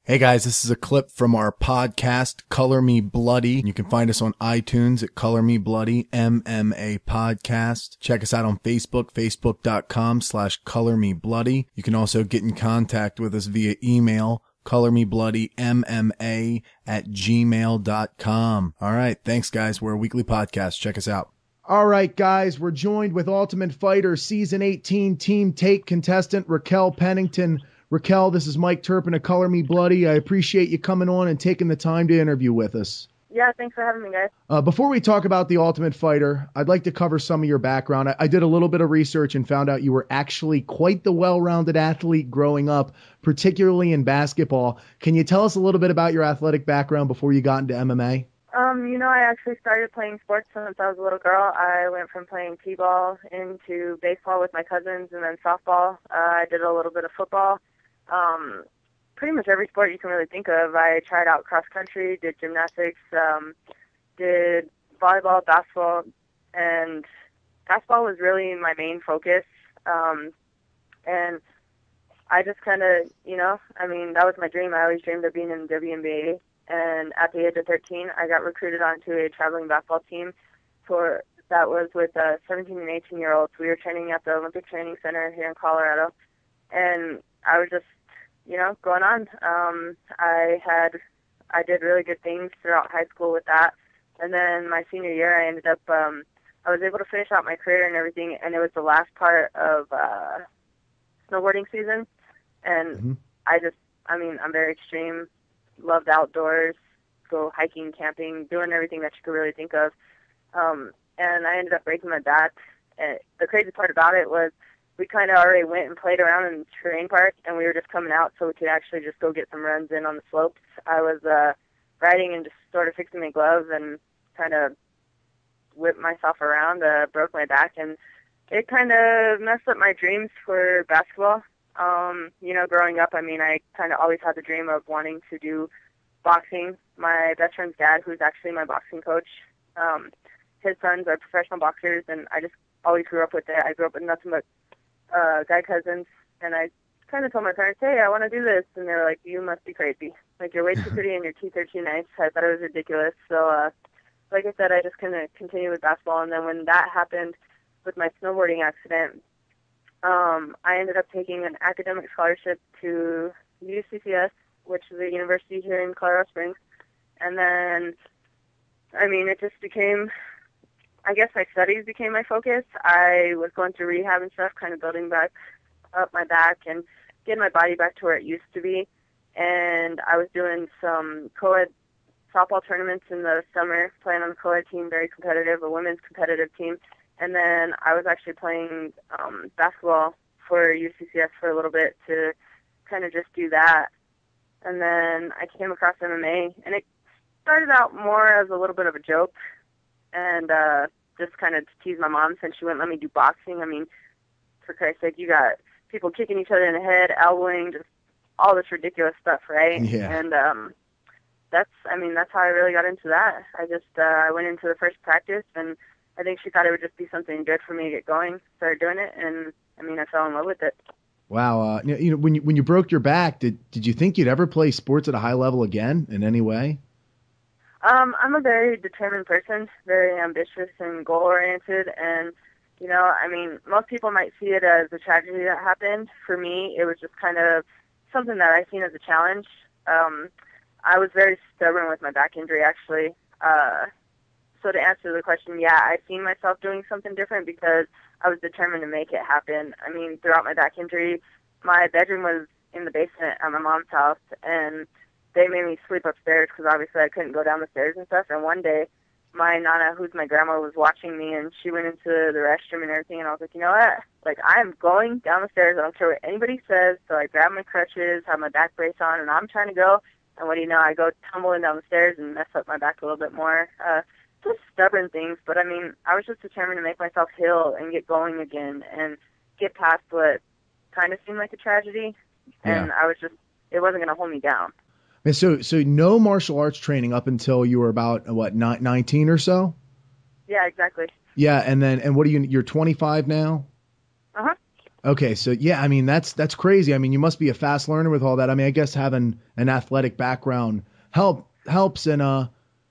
Hey guys, this is a clip from our podcast, Color Me Bloody. You can find us on iTunes at Color Me Bloody MMA Podcast. Check us out on Facebook, facebook.com/Color Me Bloody. You can also get in contact with us via email, colormebloodymma@gmail.com. All right, thanks guys. We're a weekly podcast. Check us out. All right, guys, we're joined with Ultimate Fighter Season 18 Team Take contestant Raquel Pennington. Raquel, this is Mike Turpin of Color Me Bloody. I appreciate you coming on and taking the time to interview with us. Yeah, thanks for having me, guys. Before we talk about the Ultimate Fighter, I'd like to cover some of your background. I did a little bit of research and found out you were actually quite the well-rounded athlete growing up, particularly in basketball. Can you tell us a little bit about your athletic background before you got into MMA? I actually started playing sports since I was a little girl. I went from playing t-ball into baseball with my cousins and then softball. I did a little bit of football. Pretty much every sport you can really think of. I tried out cross country, did gymnastics, did volleyball, basketball, and basketball was really my main focus. And I just kind of, that was my dream. I always dreamed of being in the WNBA. And at the age of 13, I got recruited onto a traveling basketball team that was with 17 and 18-year-olds. We were training at the Olympic Training Center here in Colorado. And I was just, going on. I did really good things throughout high school with that. And then my senior year, I ended up, I was able to finish out my career and everything, and it was the last part of snowboarding season. And I'm very extreme, loved outdoors, go hiking, camping, doing everything that you could really think of. And I ended up breaking my back. And the crazy part about it was we kind of already went and played around in the terrain park, and we were just coming out so we could actually just go get some runs in on the slopes. I was riding and just sort of fixing my gloves and kind of whipped myself around, broke my back, and it kind of messed up my dreams for basketball. Growing up, I kind of always had the dream of wanting to do boxing. My best friend's dad, who's actually my boxing coach, his sons are professional boxers, and I just always grew up with it. I grew up with nothing but guy cousins, and I kind of told my parents, hey, I want to do this, and they were like, you must be crazy. Like, you're way too pretty and your teeth are too nice. I thought it was ridiculous. So, like I said, I just kind of continued with basketball, and then when that happened with my snowboarding accident, I ended up taking an academic scholarship to UCCS, which is a university here in Colorado Springs, and then, it just became, I guess my studies became my focus. I was going through rehab and stuff, kind of building back up my back and getting my body back to where it used to be. And I was doing some co-ed softball tournaments in the summer, playing on the co-ed team, very competitive, a women's competitive team. And then I was actually playing basketball for UCCS for a little bit to kind of just do that. And then I came across MMA, and it started out more as a little bit of a joke. And just kind of to tease my mom since she wouldn't let me do boxing. For Christ's sake, you got people kicking each other in the head, elbowing, just all this ridiculous stuff, right? Yeah. And that's how I really got into that. I went into the first practice, and I think she thought it would just be something good for me to get going. Started doing it, and I fell in love with it. Wow. When you broke your back, did you think you'd ever play sports at a high level again in any way? I'm a very determined person, very ambitious and goal-oriented, and, most people might see it as a tragedy that happened. For me, it was just kind of something that I seen as a challenge. I was very stubborn with my back injury, actually. So to answer the question, yeah, I seen myself doing something different because I was determined to make it happen. Throughout my back injury, my bedroom was in the basement at my mom's house, and they made me sleep upstairs because obviously I couldn't go down the stairs and stuff. And one day, my Nana, who's my grandma, was watching me, and she went into the restroom and everything, and I was like, you know what? Like, I am going down the stairs. I don't care what anybody says. So I grabbed my crutches, have my back brace on, and I'm trying to go. And what do you know? I go tumbling down the stairs and mess up my back a little bit more. Just stubborn things. But, I was just determined to make myself heal and get going again and get past what kind of seemed like a tragedy. And it wasn't going to hold me down. And so no martial arts training up until you were about, 19 or so? Yeah, exactly. Yeah, and what are you're 25 now? Uh-huh. Okay, so yeah, I mean that's crazy. I mean, you must be a fast learner with all that. I mean, I guess having an athletic background helps. And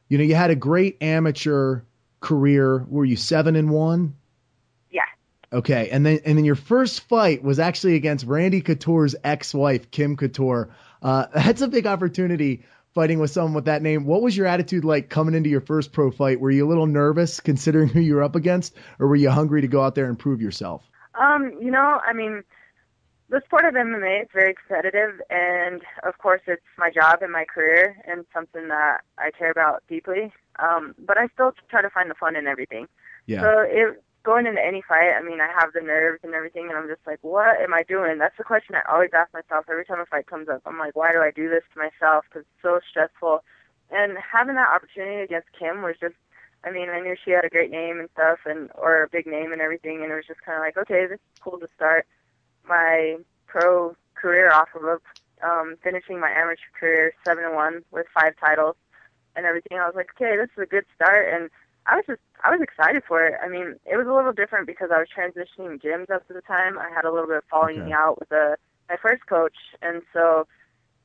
you had a great amateur career. Were you 7-1? Yeah. Okay, and then your first fight was actually against Randy Couture's ex-wife, Kim Couture. That's a big opportunity fighting with someone with that name. What was your attitude like coming into your first pro fight? Were you a little nervous considering who you were up against, or were you hungry to go out there and prove yourself? I mean, the sport of MMA is very competitive, and of course it's my job and my career and something that I care about deeply. But I still try to find the fun in everything. Yeah. So going into any fight, I mean, I have the nerves and everything, and I'm just like, what am I doing? That's the question I always ask myself every time a fight comes up. I'm like, why do I do this to myself? Because it's so stressful. And having that opportunity against Kim was just, I mean, I knew she had a great name and stuff, or a big name and everything, and it was just kind of like, okay, this is cool to start my pro career off of, finishing my amateur career 7-1 with 5 titles and everything. I was like, okay, this is a good start, and I was excited for it. I mean, it was a little different because I was transitioning gyms up to the time. I had a little bit of falling out with my first coach, and so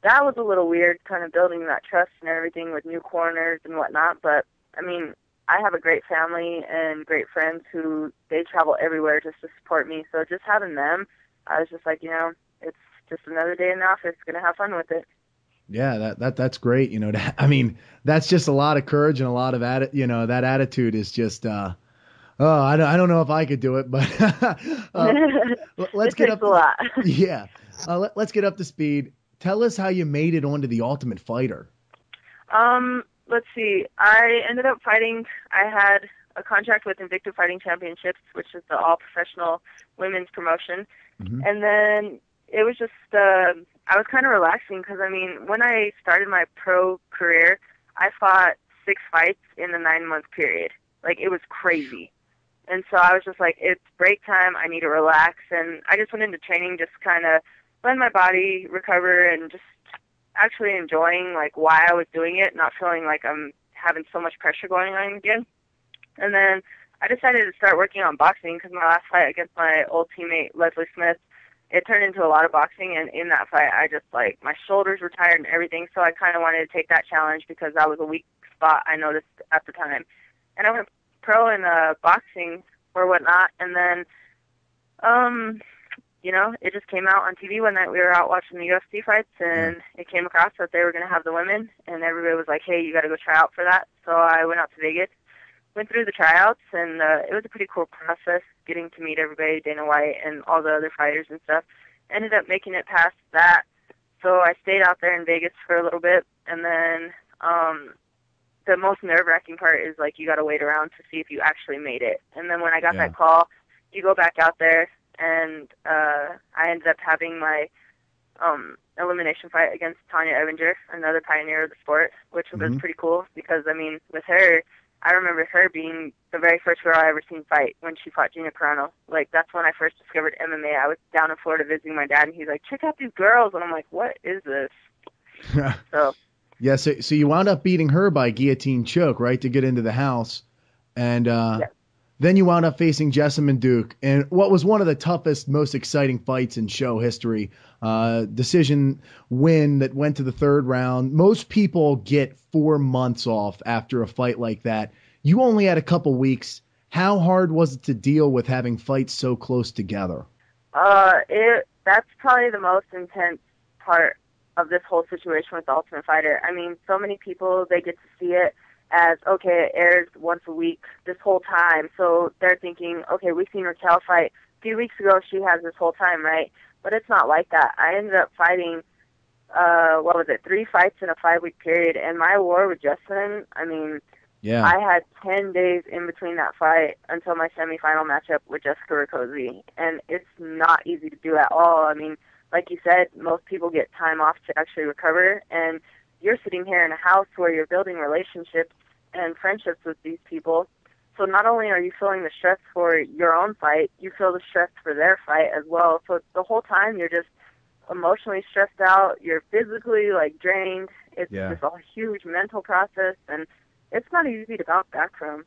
that was a little weird, kind of building that trust and everything with new corners and whatnot. But I mean, I have a great family and great friends who they travel everywhere just to support me. So just having them, I was just like, it's just another day in the office. Gonna have fun with it. Yeah, that's great. I mean, that's just a lot of courage and a lot of that attitude is just I don't know if I could do it, but let's get up. A lot. Yeah, let's get up to speed. Tell us how you made it onto the Ultimate Fighter. Let's see. I ended up fighting. I had a contract with Invicta Fighting Championships, which is the all-professional women's promotion, and then it was just I was kind of relaxing because, I mean, when I started my pro career, I fought 6 fights in a 9-month period. Like, it was crazy. And so I was just like, it's break time. I need to relax. And I just went into training just kind of letting my body recover and just actually enjoying, like, why I was doing it, not feeling like I'm having so much pressure going on again. And then I decided to start working on boxing because my last fight against my old teammate, Leslie Smith, it turned into a lot of boxing, and in that fight, I just, like, my shoulders were tired and everything, so I kind of wanted to take that challenge because that was a weak spot I noticed at the time. And I went pro in boxing or whatnot, and then, it just came out on TV one night. We were out watching the UFC fights, and it came across that they were going to have the women, and everybody was like, hey, you got to go try out for that. So I went out to Vegas, went through the tryouts, and it was a pretty cool process getting to meet everybody, Dana White and all the other fighters and stuff. Ended up making it past that, so I stayed out there in Vegas for a little bit, and then the most nerve-wracking part is, like, you got to wait around to see if you actually made it. And then when I got that call, you go back out there, and I ended up having my elimination fight against Tanya Evinger, another pioneer of the sport, which was pretty cool because, I mean, with her, I remember her being the very first girl I ever seen fight when she fought Gina Carano. Like, that's when I first discovered MMA. I was down in Florida visiting my dad, and he's like, check out these girls. And I'm like, what is this? So yeah, so you wound up beating her by guillotine choke, right, to get into the house. And then you wound up facing Jessamine Duke, and what was one of the toughest, most exciting fights in show history. Decision win that went to the 3rd round. Most people get 4 months off after a fight like that. You only had a couple weeks. How hard was it to deal with having fights so close together? That's probably the most intense part of this whole situation with The Ultimate Fighter. I mean, so many people, they get to see it as, okay, it airs once a week this whole time. So they're thinking, okay, we've seen Raquel fight. A few weeks ago, she has this whole time, right? But it's not like that. I ended up fighting, 3 fights in a 5-week period. And my war with Justin, I mean, I had 10 days in between that fight until my semifinal matchup with Jessica Rakoczy. And it's not easy to do at all. I mean, like you said, most people get time off to actually recover. And you're sitting here in a house where you're building relationships and friendships with these people. So not only are you feeling the stress for your own fight, you feel the stress for their fight as well. So the whole time you're just emotionally stressed out. You're physically, like, drained. It's just a huge mental process, and it's not easy to bounce back from.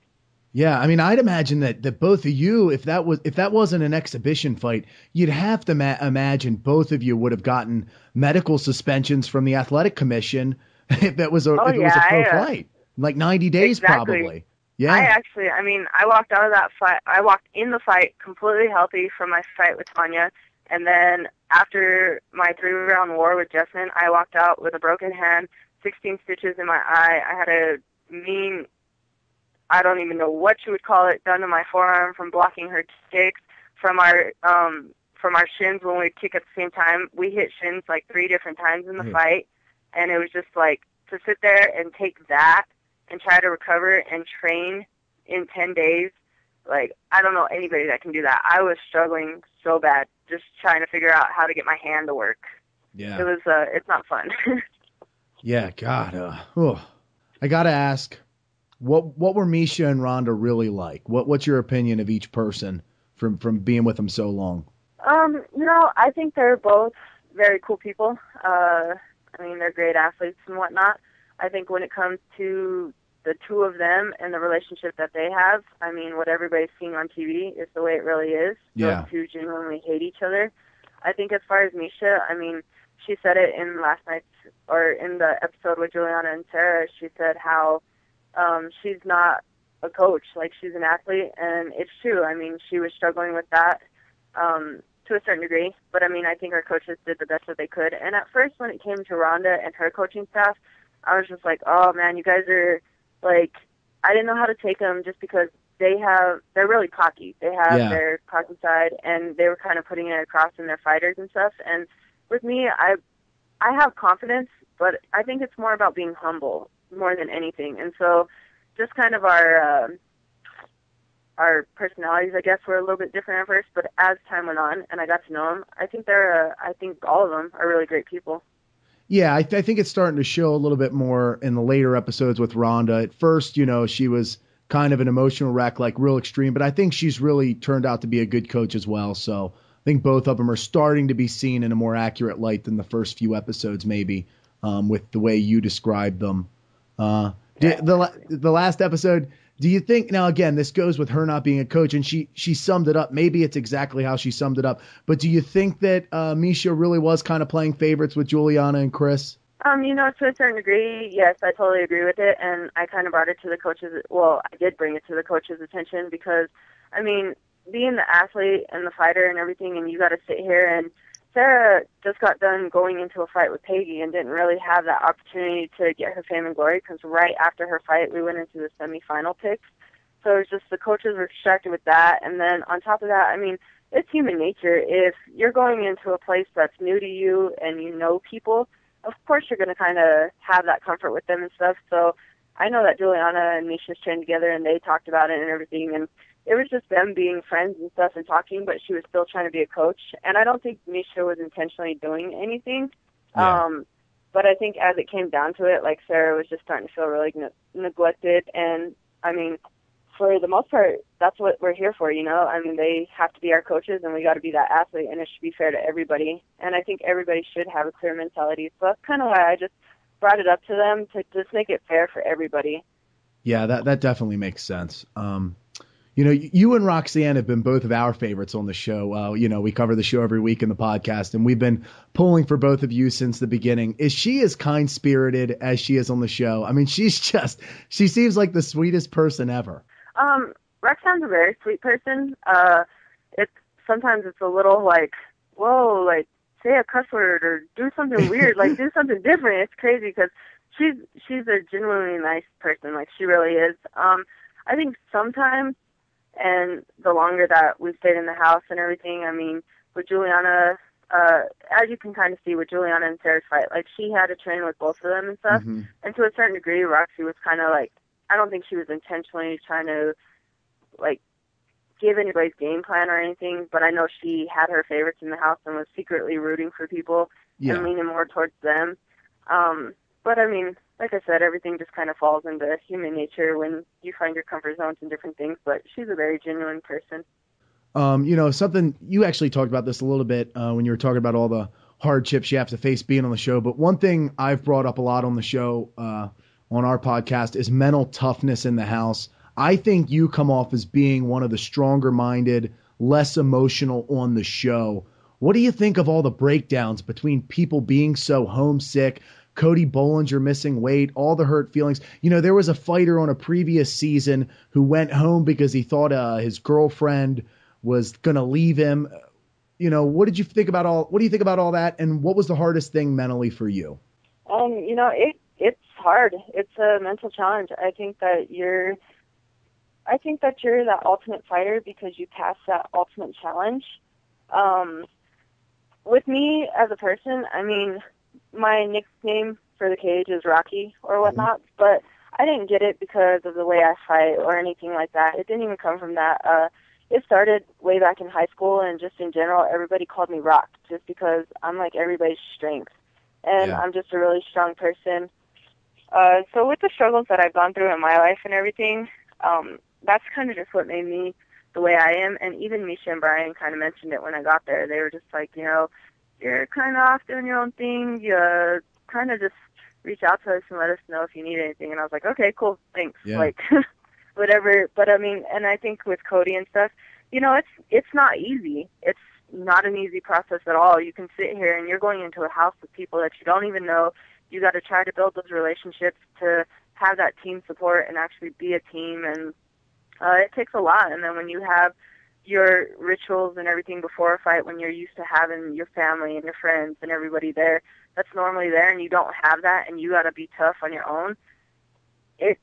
Yeah, I mean, I'd imagine that both of you, if that wasn't an exhibition fight, you'd have to imagine both of you would have gotten medical suspensions from the athletic commission if Oh if it was yeah, a pro fight, like 90 days exactly. probably. Yeah. I mean, I walked out of that fight. I walked in the fight completely healthy from my fight with Tanya, and then after my 3-round war with Jessamine, I walked out with a broken hand, 16 stitches in my eye. I had a mean, I don't even know what you would call it, done to my forearm from blocking her kicks, from our shins when we kick at the same time. We hit shins like 3 different times in the fight, and it was just like to sit there and take that and try to recover and train in 10 days. Like, I don't know anybody that can do that. I was struggling so bad just trying to figure out how to get my hand to work. Yeah. It was, it's not fun. Yeah, God. I got to ask, what were Misha and Rhonda really like? What's your opinion of each person from being with them so long? I think they're both very cool people. I mean, they're great athletes and whatnot. I think when it comes to the two of them and the relationship that they have, I mean, what everybody's seeing on TV is the way it really is. Yeah. Those two genuinely hate each other. I think as far as Misha, I mean, she said it in last night's, or in the episode with Juliana and Sarah, she said how she's not a coach, like she's an athlete, and it's true. I mean, she was struggling with that to a certain degree, but I mean, I think our coaches did the best that they could. And at first, when it came to Rhonda and her coaching staff, I was just like, oh man, you guys are like, I didn't know how to take them just because they're really cocky. They have their cocky side, and they were kind of putting it across in their fighters and stuff. And with me, I have confidence, but I think it's more about being humble more than anything. And so just kind of our personalities, I guess, were a little bit different at first, but as time went on and I got to know them, I think I think all of them are really great people. Yeah, I think it's starting to show a little bit more in the later episodes with Rhonda. At first, she was kind of an emotional wreck, like real extreme, but I think she's really turned out to be a good coach as well. So I think both of them are starting to be seen in a more accurate light than the first few episodes, maybe, with the way you described them. The last episode, do you think, now again, this goes with her not being a coach, and she summed it up. Maybe it's exactly how she summed it up. But do you think that Misha really was kind of playing favorites with Juliana and Chris? To a certain degree, yes, I totally agree with it. And I kind of brought it to the coaches. Well, I did bring it to the coaches' attention because, I mean, being the athlete and the fighter and everything, and you got to sit here, and Sarah just got done going into a fight with Peggy and didn't really have that opportunity to get her fame and glory because right after her fight, we went into the semifinal picks. So it's just the coaches were distracted with that. And then on top of that, I mean, it's human nature. If you're going into a place that's new to you and you know people, of course you're going to kind of have that comfort with them and stuff. So I know that Juliana and Misha's trained together and they talked about it and everything. And it was just them being friends and stuff and talking, but she was still trying to be a coach. And I don't think Misha was intentionally doing anything. Yeah. But I think as it came down to it, like Sarah was just starting to feel really neglected. And, I mean, for the most part, that's what we're here for, I mean, they have to be our coaches, and we got to be that athlete, and it should be fair to everybody. And I think everybody should have a clear mentality. So that's kind of why I just brought it up to them, to just make it fair for everybody. Yeah, that definitely makes sense. You and Roxanne have been both of our favorites on the show. We cover the show every week in the podcast, and we've been pulling for both of you since the beginning. Is she as kind-spirited as she is on the show? I mean, she seems like the sweetest person ever. Roxanne's a very sweet person. Sometimes it's a little like, whoa, like say a cuss word or do something weird, like do something different. It's crazy because she's a genuinely nice person, like she really is. I think sometimes, and the longer that we've stayed in the house and everything, I mean, with Juliana, as you can kind of see with Juliana and Sarah's fight, like she had to train with both of them and stuff. Mm-hmm. And to a certain degree, Roxy was kind of like, I don't think she was intentionally trying to, like, give anybody's game plan or anything, but I know she had her favorites in the house and was secretly rooting for people and leaning more towards them. But, I mean, like I said, everything just kind of falls into human nature when you find your comfort zones and different things, but she's a very genuine person. Something, you actually talked about this a little bit when you were talking about all the hardships you have to face being on the show, but one thing I've brought up a lot on the show on our podcast is mental toughness in the house. I think you come off as being one of the stronger minded, less emotional on the show. What do you think of all the breakdowns between people being so homesick, Cody Bollinger missing weight, all the hurt feelings? There was a fighter on a previous season who went home because he thought his girlfriend was going to leave him. What did you think about what do you think about all that? And what was the hardest thing mentally for you? It's hard. It's a mental challenge. I think that you're that ultimate fighter because you pass that ultimate challenge. With me as a person, I mean, my nickname for the cage is Rocky or whatnot, but I didn't get it because of the way I fight or anything like that. It didn't even come from that. It started way back in high school, and just in general, everybody called me Rock just because I'm like everybody's strength, and I'm just a really strong person. So with the struggles that I've gone through in my life and everything, that's kind of just what made me the way I am. And even Misha and Brian kind of mentioned it when I got there. They were just like, you're kind of off doing your own thing. You kind of just reach out to us and let us know if you need anything. And I was like, okay, cool, thanks. Yeah. Like, whatever. But I mean, and I think with Cody and stuff, it's not easy. It's not an easy process at all. You can sit here and you're going into a house with people that you don't even know. You got to try to build those relationships to have that team support and actually be a team. And it takes a lot. And then when you have your rituals and everything before a fight, when you're used to having your family and your friends and everybody there that's normally there, and you don't have that, and you got to be tough on your own, it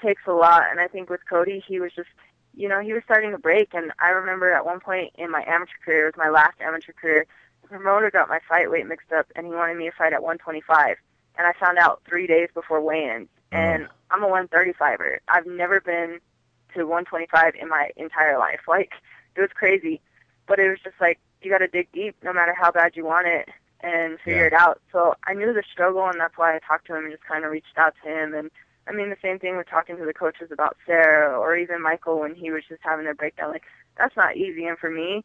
takes a lot. And I think with Cody, he was just, he was starting to break. And I remember at one point in my amateur career, it was my last amateur career, the promoter got my fight weight mixed up, and he wanted me to fight at 125. And I found out 3 days before weigh-ins. And I'm a 135er. I've never been to 125 in my entire life. Like, it was crazy. But it was just like, you got to dig deep no matter how bad you want it and figure it out. So I knew the struggle, and that's why I talked to him and just kind of reached out to him. And I mean, the same thing with talking to the coaches about Sarah or even Michael when he was just having a breakdown. Like, that's not easy. And for me,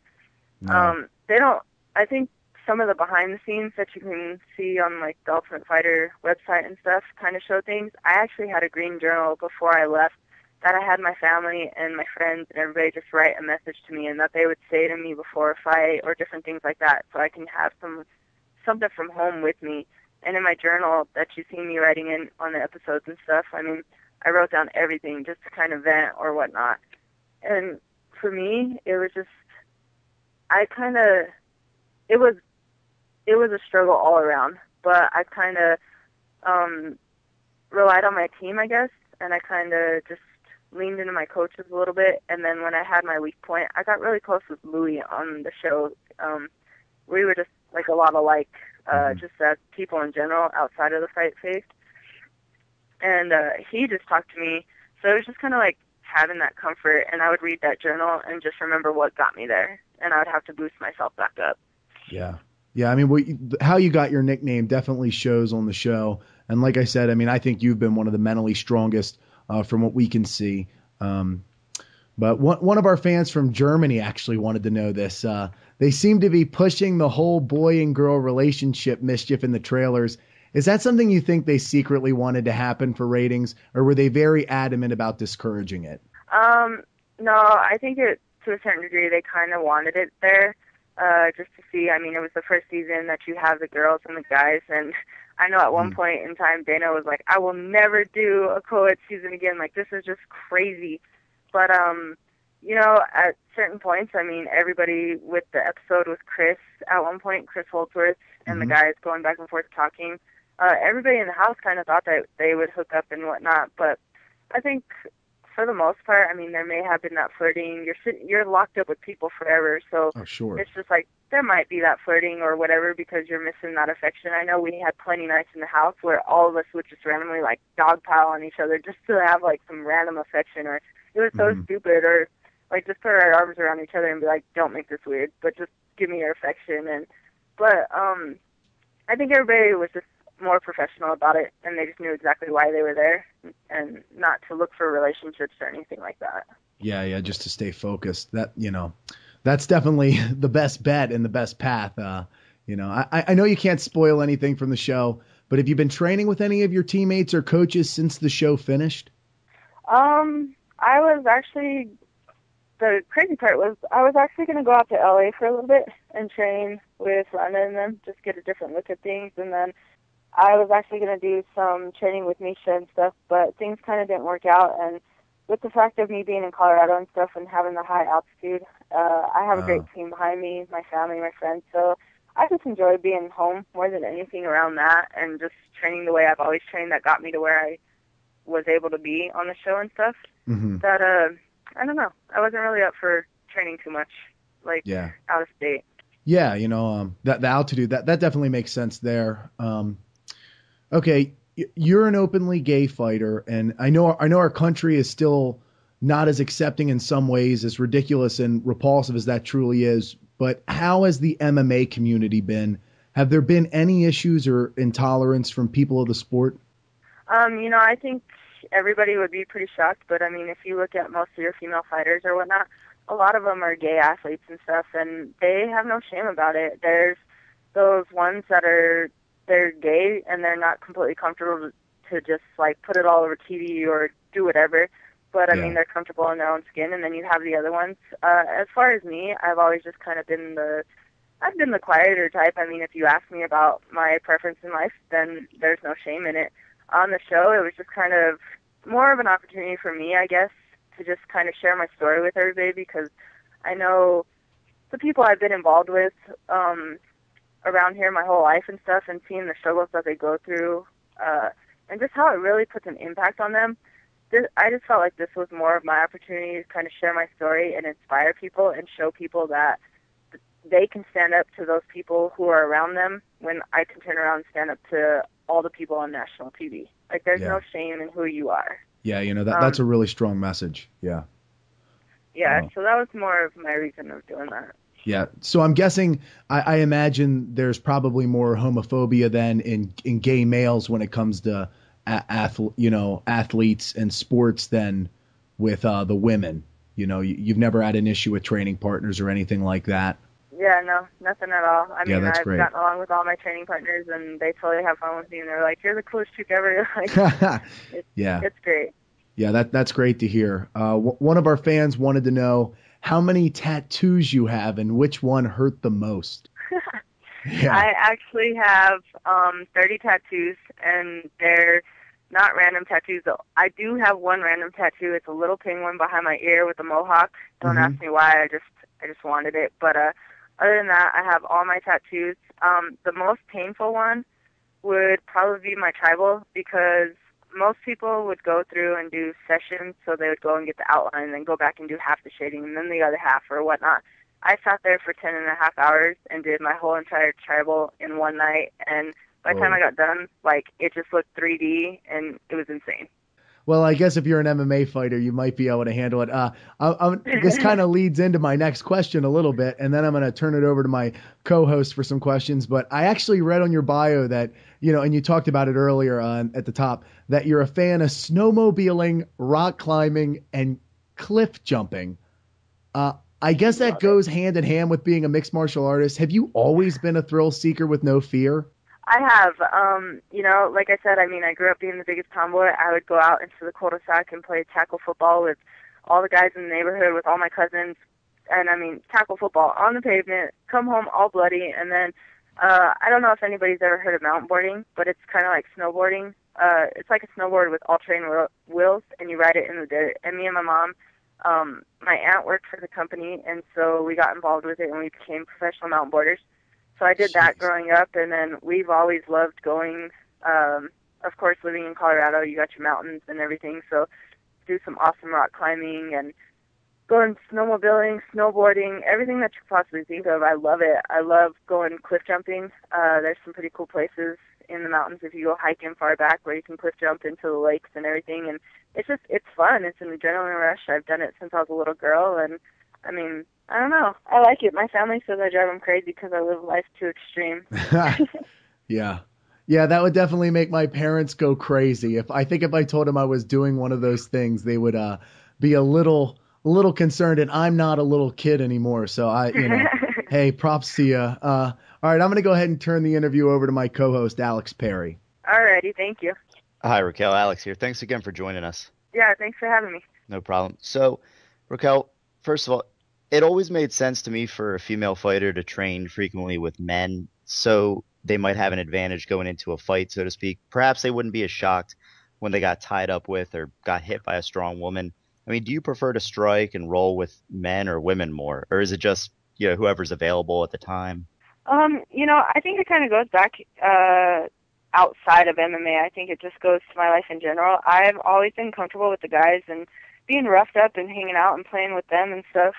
I think some of the behind the scenes that you can see on like the Ultimate Fighter website and stuff kind of show things. I actually had a green journal before I left that I had my family and my friends and everybody just write a message to me, and that they would say to me before a fight or different things like that, so I can have something from home with me. And in my journal that you see me writing in on the episodes and stuff, I mean, I wrote down everything just to kind of vent or whatnot. And for me, it was just, it was a struggle all around, but I kind of relied on my team, I guess, and I kind of just leaned into my coaches a little bit. And then when I had my weak point, I got really close with Louie on the show. We were just like a lot alike, just as people in general outside of the fight phase. And he just talked to me, so it was just kind of like having that comfort, and I would read that journal and just remember what got me there, and I would have to boost myself back up. Yeah. I mean, how you got your nickname definitely shows on the show. And like I said, I mean, I think you've been one of the mentally strongest from what we can see. But one of our fans from Germany actually wanted to know this. They seem to be pushing the whole boy and girl relationship mischief in the trailers. Is that something you think they secretly wanted to happen for ratings, or were they very adamant about discouraging it? No, I think to a certain degree they kind of wanted it there. Just to see, I mean, it was the first season that you have the girls and the guys, and I know at one point in time Dana was like, I will never do a co-ed season again, like, this is just crazy. But, at certain points, I mean, everybody with the episode with Chris, at one point, Chris Holdsworth, and the guys going back and forth talking, everybody in the house kind of thought that they would hook up and whatnot, but I think for the most part, I mean, there may have been that flirting. You're locked up with people forever, so It's just like there might be that flirting or whatever because you're missing that affection. I know we had plenty nights in the house where all of us would just randomly like dogpile on each other just to have like some random affection, or it was so stupid, or like just put our arms around each other and be like, don't make this weird, but just give me your affection. But I think everybody was just more professional about it, and they just knew exactly why they were there and not to look for relationships or anything like that. Yeah, just to stay focused. That's definitely the best bet and the best path. I know you can't spoil anything from the show, but have you been training with any of your teammates or coaches since the show finished? I was actually, the crazy part was I was actually going to go out to LA for a little bit and train with Rhonda and them, just get a different look at things. And then I was actually going to do some training with Misha and stuff, but things kind of didn't work out. And with the fact of me being in Colorado and stuff and having the high altitude, I have a great team behind me, my family, my friends. So I just enjoy being home more than anything around that, and just training the way I've always trained that got me to where I was able to be on the show and stuff. Mm-hmm. That, I don't know. I wasn't really up for training too much, out of state. Yeah, that the altitude, that definitely makes sense there. Okay, you're an openly gay fighter, and I know our country is still not as accepting in some ways, as ridiculous and repulsive as that truly is. But how has the MMA community been? Have there been any issues or intolerance from people of the sport? I think everybody would be pretty shocked, but I mean, if you look at most of your female fighters or whatnot, a lot of them are gay athletes and stuff, and they have no shame about it. There's those ones that they're gay and they're not completely comfortable to just put it all over TV or do whatever. But I mean, they're comfortable in their own skin. And then you have the other ones. As far as me, I've always just kind of been the quieter type. I mean, if you ask me about my preference in life, then there's no shame in it. On the show, it was just kind of more of an opportunity for me, I guess, to just kind of share my story with everybody, because I know the people I've been involved with around here my whole life and stuff, and seeing the struggles that they go through, and just how it really puts an impact on them. I just felt like this was more of my opportunity to kind of share my story and inspire people and show people that they can stand up to those people who are around them when I can turn around and stand up to all the people on national TV. There's no shame in who you are. Yeah, that's a really strong message. Yeah. Yeah, so that was more of my reason of doing that. Yeah, so I'm guessing, I imagine there's probably more homophobia than in gay males when it comes to athletes and sports than with the women. You've never had an issue with training partners or anything like that. Yeah, no, nothing at all. I mean, that's I've great. gotten along with all my training partners, and they totally have fun with me, and they're like, "You're the coolest chick ever." It's great. Yeah, that's great to hear. One of our fans wanted to know how many tattoos you have and which one hurt the most. Yeah. I actually have 30 tattoos, and they're not random tattoos, though. I do have one random tattoo. It's a little penguin behind my ear with a mohawk. Don't ask me why. I just wanted it. But other than that, I have all my tattoos. The most painful one would probably be my tribal, because most people would go through and do sessions, so they would go and get the outline and then go back and do half the shading and then the other half or whatnot. I sat there for 10.5 hours and did my whole entire tribal in one night, and by the time I got done, it just looked 3D, and it was insane. Well, I guess if you're an MMA fighter, you might be able to handle it. This kind of leads into my next question a little bit, and then I'm going to turn it over to my co-host for some questions. But I actually read on your bio that, and you talked about it earlier at the top, that you're a fan of snowmobiling, rock climbing, and cliff jumping. I guess that goes hand in hand with being a mixed martial artist. Have you always been a thrill seeker with no fear? I have. Like I said, I mean, I grew up being the biggest tomboy. I would go out into the cul-de-sac and play tackle football with all the guys in the neighborhood, with all my cousins. And, I mean, tackle football on the pavement, come home all bloody. And then I don't know if anybody's ever heard of mountain boarding, but it's kind of like snowboarding. It's like a snowboard with all-terrain wheels, and you ride it in the dirt. And me and my mom, my aunt worked for the company, and so we got involved with it, and we became professional mountain boarders. So I did that growing up, and then we've always loved going. Of course, living in Colorado, you got your mountains and everything, so do some awesome rock climbing and going snowmobiling, snowboarding, everything that you could possibly think of. I love it. I love going cliff jumping. There's some pretty cool places in the mountains if you go hiking far back where you can cliff jump into the lakes and everything, and it's fun. It's an adrenaline rush. I've done it since I was a little girl, and I mean, I don't know. I like it. My family says I drive them crazy because I live life too extreme. Yeah. Yeah, that would definitely make my parents go crazy. If I told them I was doing one of those things, they would be a little concerned, and I'm not a little kid anymore. So hey, props to you. All right, I'm going to go ahead and turn the interview over to my co-host, Alex Perry. All righty, thank you. Hi, Raquel. Alex here. Thanks again for joining us. Yeah, thanks for having me. No problem. So, Raquel, first of all, it always made sense to me for a female fighter to train frequently with men, so they might have an advantage going into a fight, so to speak. Perhaps they wouldn't be as shocked when they got tied up with or got hit by a strong woman. I mean, do you prefer to strike and roll with men or women more, or is it just, whoever's available at the time? I think it kind of goes back outside of MMA. I think it just goes to my life in general. I've always been comfortable with the guys and being roughed up and hanging out and playing with them and stuff.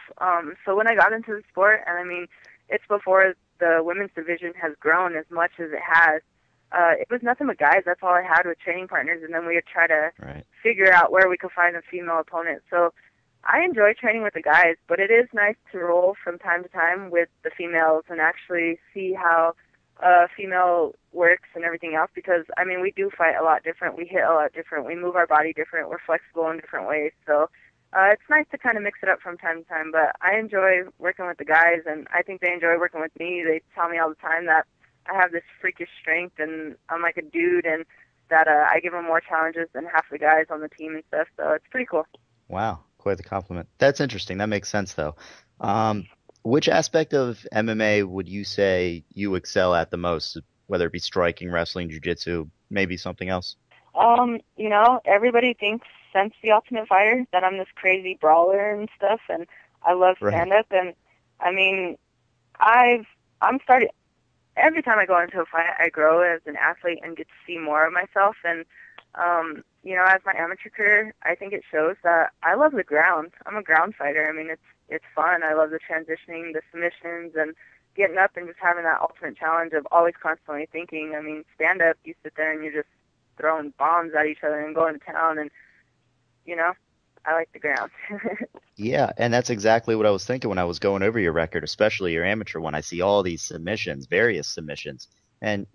So when I got into the sport, and I mean, it's before the women's division has grown as much as it has. It was nothing but guys. That's all I had with training partners, and then we would try to Right. figure out where we could find a female opponent. So I enjoy training with the guys, but it is nice to roll from time to time with the females and actually see how a female works and everything else, because, I mean, we do fight a lot different. We hit a lot different. We move our body different. We're flexible in different ways. So it's nice to kind of mix it up from time to time, but I enjoy working with the guys, and I think they enjoy working with me. They tell me all the time that I have this freakish strength, and I'm like a dude, and that I give them more challenges than half the guys on the team and stuff, so it's pretty cool. Wow, quite the compliment. That's interesting. That makes sense, though. Um, which aspect of MMA would you say you excel at the most, whether it be striking, wrestling, jiu-jitsu, maybe something else? Everybody thinks since The Ultimate Fighter that I'm this crazy brawler and stuff, and I love Right. stand-up, and I mean, I'm starting, every time I go into a fight, I grow as an athlete and get to see more of myself, and, as my amateur career, I think it shows that I love the ground. I'm a ground fighter. I mean, it's fun. I love the transitioning, the submissions, and getting up and just having that ultimate challenge of always constantly thinking. I mean, stand-up, you sit there and you're just throwing bombs at each other and going to town, and, you know, I like the ground. Yeah, and that's exactly what I was thinking when I was going over your record, especially your amateur one. I see all these submissions, various submissions. And,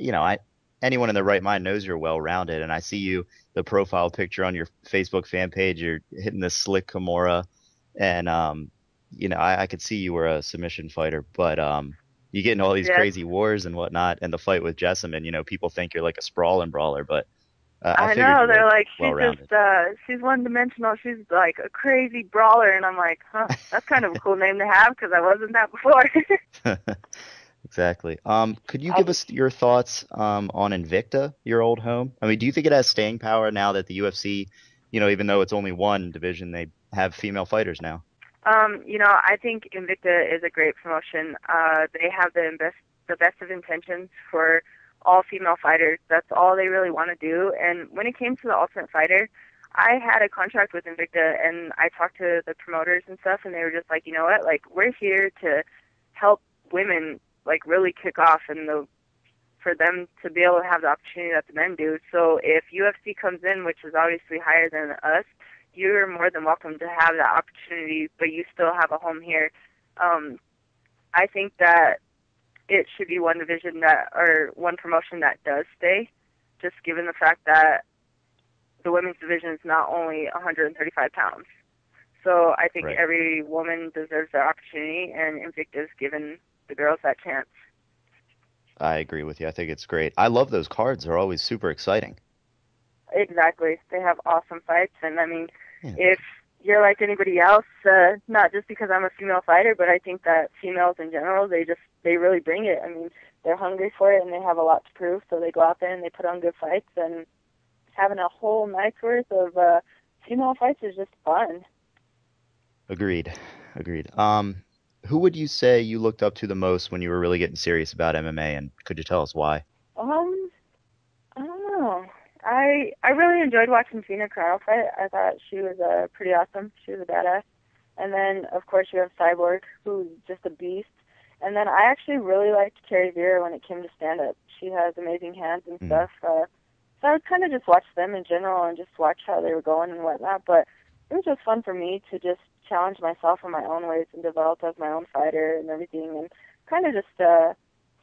anyone in their right mind knows you're well-rounded. And I see you, the profile picture on your Facebook fan page, you're hitting this slick Kimura. And, I could see you were a submission fighter, but you get in all these Yes. crazy wars and whatnot. And the fight with Jessamine, people think you're like a sprawling brawler, but I I figured know, you were they're like, well-rounded. she's one-dimensional, she's like a crazy brawler, and I'm like, huh, that's kind of a cool name to have, because I wasn't that before. Exactly. Could you give I, us your thoughts on Invicta, your old home? I mean, do you think it has staying power now that the UFC, even though it's only one division, they have female fighters now? I think Invicta is a great promotion. They have the best of intentions for all female fighters. That's all they really want to do. And when it came to the Ultimate Fighter, I had a contract with Invicta, and I talked to the promoters and stuff, and they were just like, you know what, like, we're here to help women, like, really kick off, and for them to be able to have the opportunity that the men do. So if UFC comes in, which is obviously higher than us, you're more than welcome to have that opportunity, but you still have a home here. Um, I think that it should be one division or one promotion that does stay, just given the fact that the women's division is not only 135 pounds. So I think Right. every woman deserves their opportunity, and Invicta's given the girls that chance. I agree with you. I think it's great. I love those cards. They're always super exciting. Exactly. They have awesome fights, and I mean, Yeah. if you're like anybody else, not just because I'm a female fighter, but I think that females in general, they really bring it. I mean, they're hungry for it and they have a lot to prove, so they go out there and they put on good fights, and having a whole night's worth of female fights is just fun. Agreed. Agreed. Who would you say you looked up to the most when you were really getting serious about MMA, and could you tell us why? Um, I don't know. I really enjoyed watching Tina Carano fight. I thought she was pretty awesome. She was a badass. And then, of course, you have Cyborg, who's just a beast. And then I actually really liked Carrie Vera when it came to stand-up. She has amazing hands and Hmm. stuff. So I would kind of just watch them in general and just watch how they were going and whatnot. But it was just fun for me to just challenge myself in my own ways and develop as my own fighter and everything, and kind of just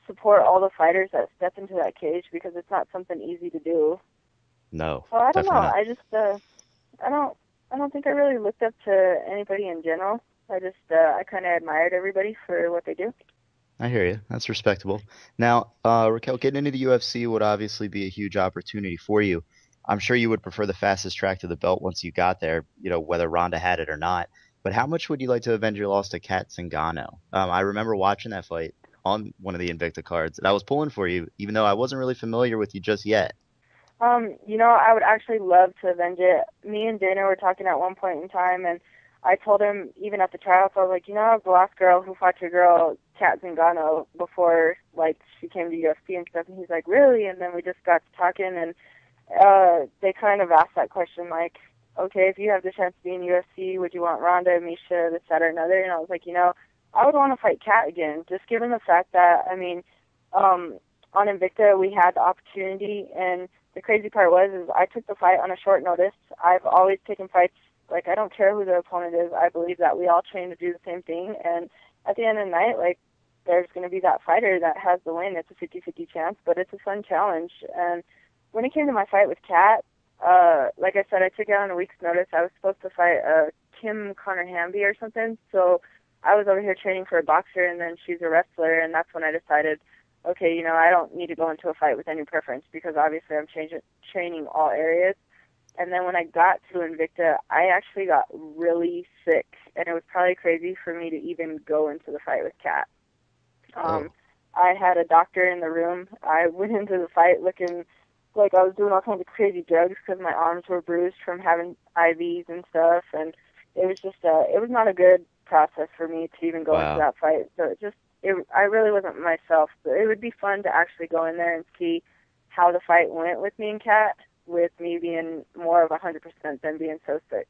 support all the fighters that step into that cage, because it's not something easy to do. No, So I don't know. definitely not. I just I don't I don't think I really looked up to anybody in general. I kind of admired everybody for what they do. I hear you. That's respectable. Now, Raquel, getting into the UFC would obviously be a huge opportunity for you. I'm sure you would prefer the fastest track to the belt once you got there, whether Ronda had it or not. But how much would you like to avenge your loss to Kat Zingano? I remember watching that fight on one of the Invicta cards, and I was pulling for you, even though I wasn't really familiar with you just yet. I would actually love to avenge it. Me and Dana were talking at one point in time, and I told him, even at the trials, I was like, I was the last girl who fought your girl, Kat Zingano, before, like, she came to UFC and stuff, and he's like, really? And then we just got to talking, and they kind of asked that question, like, okay, if you have the chance to be in UFC, would you want Ronda, Misha, this, that, or another? And I was like, I would want to fight Kat again, just given the fact that, on Invicta, we had the opportunity, and the crazy part is I took the fight on a short notice. I've always taken fights, like, I don't care who the opponent is. I believe that we all train to do the same thing, and at the end of the night, like, there's going to be that fighter that has the win. It's a 50-50 chance, but it's a fun challenge. And when it came to my fight with Kat, like I said, I took it on a week's notice. I was supposed to fight Kim Connor-Hamby or something, so I was over here training for a boxer, and then she's a wrestler, and that's when I decided, okay, I don't need to go into a fight with any preference because obviously I'm training all areas. And then when I got to Invicta, I actually got really sick, and it was probably crazy for me to even go into the fight with Kat. I had a doctor in the room. I went into the fight looking like I was doing all kinds of crazy drugs because my arms were bruised from having IVs and stuff, and it was just it was not a good process for me to even go into that fight. So I really wasn't myself. So it would be fun to actually go in there and see how the fight went with me and Kat, with me being more of 100% than being so sick.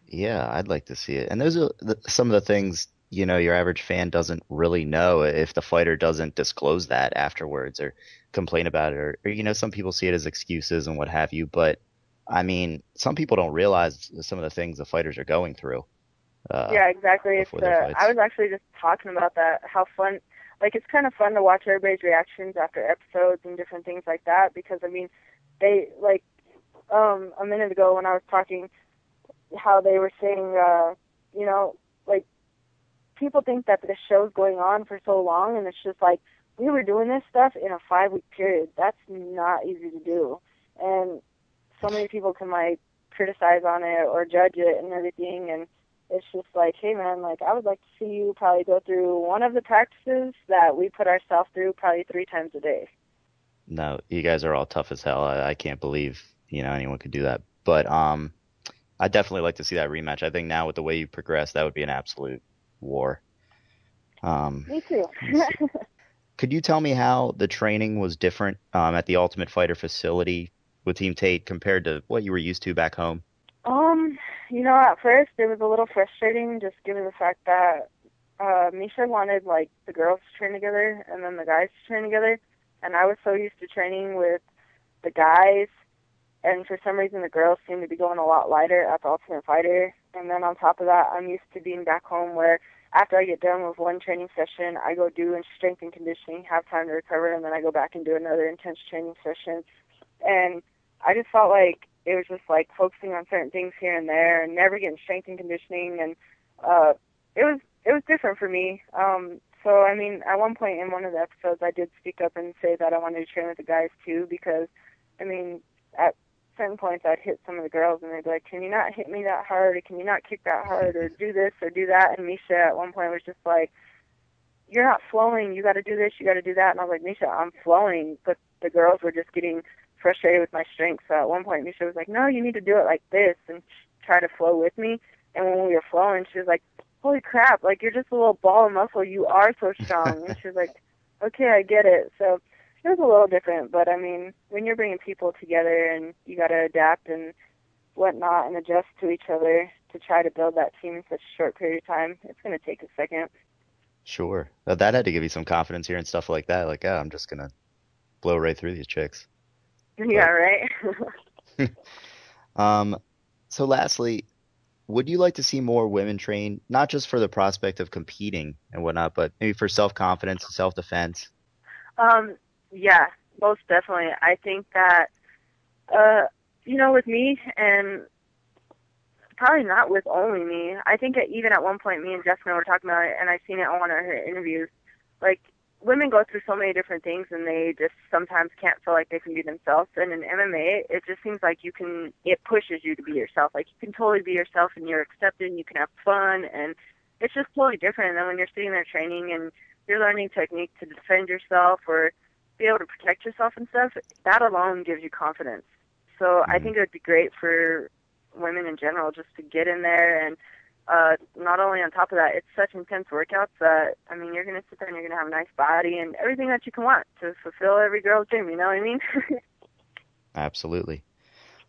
Yeah, I'd like to see it. And those are some of the things, your average fan doesn't really know if the fighter doesn't disclose that afterwards or complain about it. Or some people see it as excuses and what have you. But, some people don't realize some of the things the fighters are going through. Yeah, exactly. I was actually just talking about that, how fun, like, it's kind of fun to watch everybody's reactions after episodes and different things like that, because, they, like, a minute ago when I was talking, how they were saying, like, people think that the show's going on for so long, and it's just like, we were doing this stuff in a 5-week period. That's not easy to do. And so many people can, like, criticize on it or judge it and everything, and it's just like, hey, man, like, I would like to see you probably go through one of the practices that we put ourselves through probably 3 times a day. No, you guys are all tough as hell. I can't believe, anyone could do that. But I'd definitely like to see that rematch. I think now with the way you progress, that would be an absolute war. Me too. Could you tell me how the training was different at the Ultimate Fighter facility with Team Tate compared to what you were used to back home? At first it was a little frustrating, just given the fact that Misha wanted, like, the girls to train together and then the guys to train together, and I was so used to training with the guys, and for some reason the girls seemed to be going a lot lighter at the Ultimate Fighter. And then on top of that, I'm used to being back home where after I get done with one training session, I go do strength and conditioning, have time to recover, and then I go back and do another intense training session. And I just felt like it was just like focusing on certain things here and there and never getting strength and conditioning, and it was different for me. So at one point in one of the episodes, I did speak up and say that I wanted to train with the guys too, because at certain points I'd hit some of the girls and they'd be like, can you not hit me that hard, or can you not kick that hard, or do this or do that? And Misha at one point was just like, you're not flowing, you got to do this, you got to do that. And I was like, Misha, I'm flowing, but the girls were just getting frustrated with my strength. So at one point Misha was like, no, you need to do it like this, and try to flow with me. And when we were flowing, she was like, holy crap, like, you're just a little ball of muscle, you are so strong. And she was like, okay, I get it. So it was a little different, but when you're bringing people together and you got to adapt and whatnot and adjust to each other to try to build that team in such a short period of time, it's going to take a second. Sure. That had to give you some confidence here and stuff like that. Like, I'm just going to blow right through these chicks. Yeah, right? So lastly, would you like to see more women train, not just for the prospect of competing and whatnot, but maybe for self-confidence and self-defense? Yeah, most definitely. I think that, with me, and probably not with only me, I think even at one point me and Jessica were talking about it, and I've seen it on one of her interviews, like, women go through so many different things, and they just sometimes can't feel like they can be themselves. And in MMA, it just seems like it pushes you to be yourself. Like, you can totally be yourself, and you're accepted, and you can have fun, and it's just totally different. And then when you're sitting there training and you're learning technique to defend yourself or be able to protect yourself and stuff, that alone gives you confidence. So I think it would be great for women in general just to get in there. And not only on top of that, it's such intense workouts that, I mean, you're going to sit there and you're going to have a nice body and everything that you can want to fulfill every girl's dream, you know what I mean? Absolutely.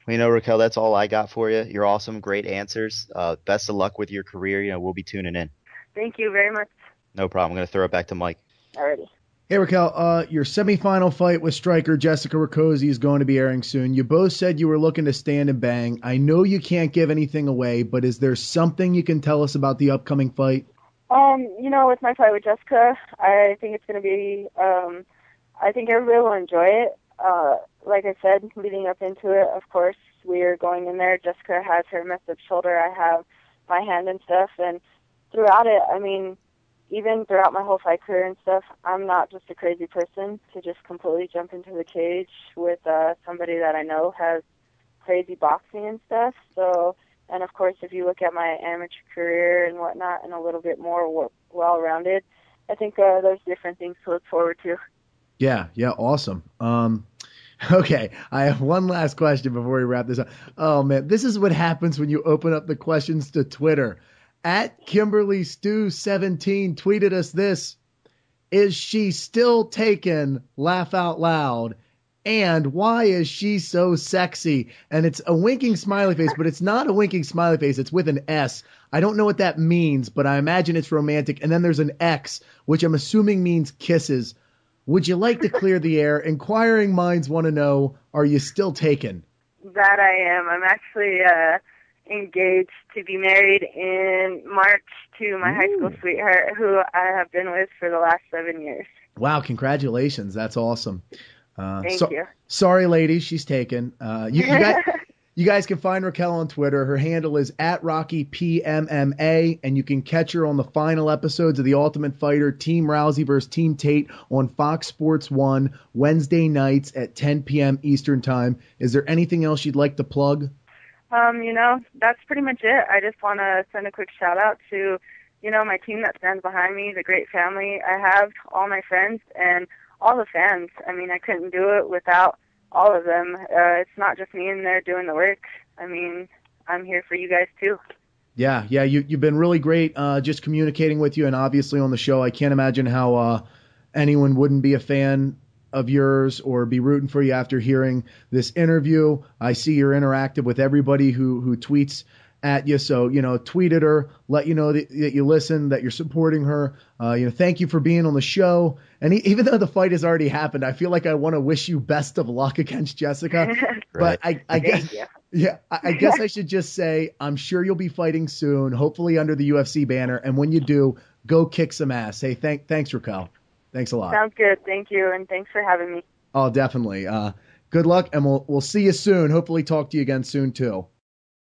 Well, Raquel, that's all I got for you. You're awesome. Great answers. Best of luck with your career. We'll be tuning in. Thank you very much. No problem. I'm going to throw it back to Mike. Alrighty. Hey, Raquel, your semifinal fight with striker Jessica Rakoczy is going to be airing soon. You both said you were looking to stand and bang. I know you can't give anything away, but is there something you can tell us about the upcoming fight? With my fight with Jessica, I think it's going to be, I think everybody will enjoy it. Like I said, leading up into it, of course, we're going in there. Jessica has her messed up shoulder. I have my hand and stuff. And throughout it, I mean, even throughout my whole fight career and stuff, I'm not just a crazy person to just completely jump into the cage with somebody that I know has crazy boxing and stuff. So, and of course, if you look at my amateur career and whatnot and a little bit more well-rounded, I think there's different things to look forward to. Yeah, awesome. Okay, I have one last question before we wrap this up. Oh, man, this is what happens when you open up the questions to Twitter. At Kimberly Stew 17 tweeted us this: is she still taken? Laugh out loud. And why is she so sexy? And it's a winking smiley face, but it's not a winking smiley face. It's with an S. I don't know what that means, but I imagine it's romantic. And then there's an X, which I'm assuming means kisses. Would you like to clear the air? Inquiring minds want to know, are you still taken? That I am. I'm actually engaged to be married in March to my high school sweetheart, who I have been with for the last 7 years. Wow, congratulations. That's awesome. Thank you. Sorry, ladies, she's taken. You guys can find Raquel on Twitter. Her handle is @RockyPMMA, and you can catch her on the final episodes of The Ultimate Fighter, Team Rousey versus Team Tate on Fox Sports 1, Wednesday nights at 10 p.m. Eastern Time. Is there anything else you'd like to plug? That's pretty much it. I just want to send a quick shout out to, my team that stands behind me, the great family I have, all my friends, and all the fans. I mean, I couldn't do it without all of them. It's not just me in there doing the work. I mean, I'm here for you guys too. Yeah, you've been really great just communicating with you, and obviously on the show. I can't imagine how anyone wouldn't be a fan of yours or be rooting for you after hearing this interview. I see you're interactive with everybody who tweets at you. So, tweet at her, let you know that you listen, that you're supporting her. Thank you for being on the show. And even though the fight has already happened, I feel like I want to wish you best of luck against Jessica. But I guess, I guess I should just say, I'm sure you'll be fighting soon, hopefully under the UFC banner. And when you do, go kick some ass. Hey, thanks, Raquel. Thanks a lot. Sounds good. Thank you. And thanks for having me. Oh, definitely. Good luck. And we'll see you soon. Hopefully talk to you again soon too.